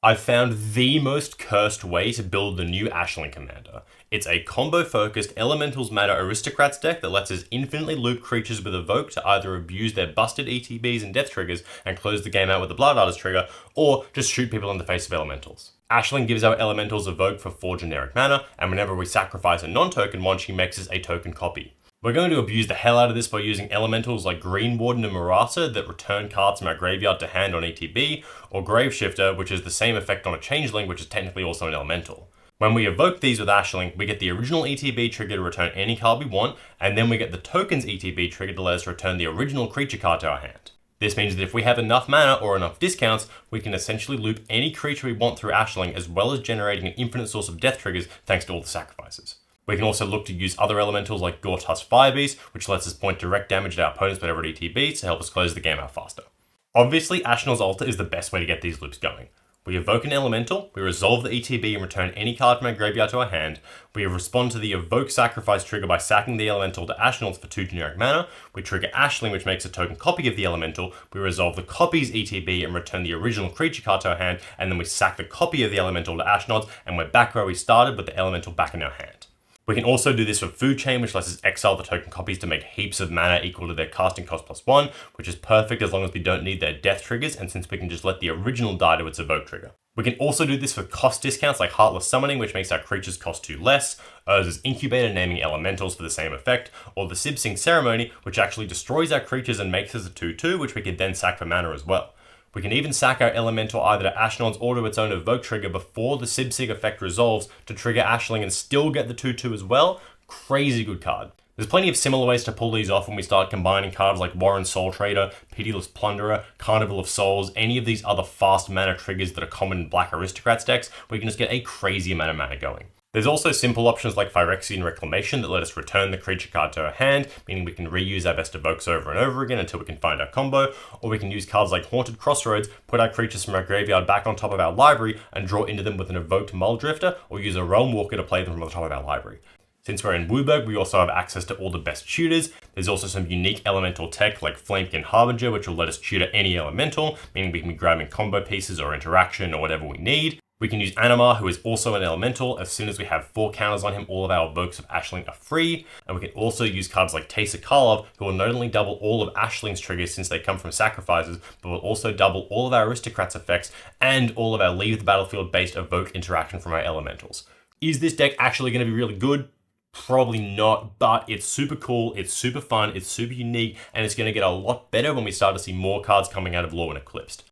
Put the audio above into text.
I've found the most cursed way to build the new Ashling commander. It's a combo-focused Elementals Matter Aristocrats deck that lets us infinitely loop creatures with Evoke to either abuse their busted ETBs and death triggers and close the game out with the Blood Artist trigger, or just shoot people in the face of Elementals. Ashling gives our Elementals Evoke for 4 generic mana, and whenever we sacrifice a non-token one, she makes us a token copy. We're going to abuse the hell out of this by using elementals like Green Warden and Marasa that return cards from our graveyard to hand on ETB, or Graveshifter, which has the same effect on a Changeling, which is technically also an elemental. When we evoke these with Ashling, we get the original ETB trigger to return any card we want, and then we get the tokens ETB trigger to let us return the original creature card to our hand. This means that if we have enough mana or enough discounts, we can essentially loop any creature we want through Ashling, as well as generating an infinite source of death triggers thanks to all the sacrifices. We can also look to use other elementals like Gortusk Firebeast, which lets us point direct damage at our opponents whenever at ETB to help us close the game out faster. Obviously, Ashnod's Altar is the best way to get these loops going. We evoke an elemental, we resolve the ETB and return any card from our graveyard to our hand, we respond to the evoke sacrifice trigger by sacking the elemental to Ashnod's for 2 generic mana, we trigger Ashling, which makes a token copy of the elemental, we resolve the copy's ETB and return the original creature card to our hand, and then we sack the copy of the elemental to Ashnod's, and we're back where we started with the elemental back in our hand. We can also do this for Food Chain, which lets us exile the token copies to make heaps of mana equal to their casting cost +1, which is perfect as long as we don't need their death triggers, and since we can just let the original die to its evoke trigger. We can also do this for cost discounts like Heartless Summoning, which makes our creatures cost 2 less, Urza's Incubator naming elementals for the same effect, or the Sibsing Ceremony, which actually destroys our creatures and makes us a 2/2, which we can then sack for mana as well. We can even sack our elemental either to Ashnod's or to its own evoke trigger before the Sibsig effect resolves to trigger Ashling and still get the 2/2 as well. Crazy good card. There's plenty of similar ways to pull these off when we start combining cards like Warren Soul Trader, Pitiless Plunderer, Carnival of Souls, any of these other fast mana triggers that are common in Black Aristocrats decks, where you can just get a crazy amount of mana going. There's also simple options like Phyrexian Reclamation that let us return the creature card to our hand, meaning we can reuse our best evokes over and over again until we can find our combo, or we can use cards like Haunted Crossroads, put our creatures from our graveyard back on top of our library and draw into them with an evoked Muldrifter, or use a Realm Walker to play them from the top of our library. Since we're in Wooburg, we also have access to all the best tutors. There's also some unique elemental tech like Flamekin Harbinger, which will let us tutor any elemental, meaning we can be grabbing combo pieces or interaction or whatever we need. We can use Animar, who is also an elemental. As soon as we have 4 counters on him, all of our evokes of Ashling are free. And we can also use cards like Teysa Karlov, who will not only double all of Ashling's triggers since they come from sacrifices, but will also double all of our Aristocrats effects and all of our Leave the Battlefield based evoke interaction from our elementals. Is this deck actually going to be really good? Probably not, but it's super cool, it's super fun, it's super unique, and it's going to get a lot better when we start to see more cards coming out of Lowryn Eclipsed.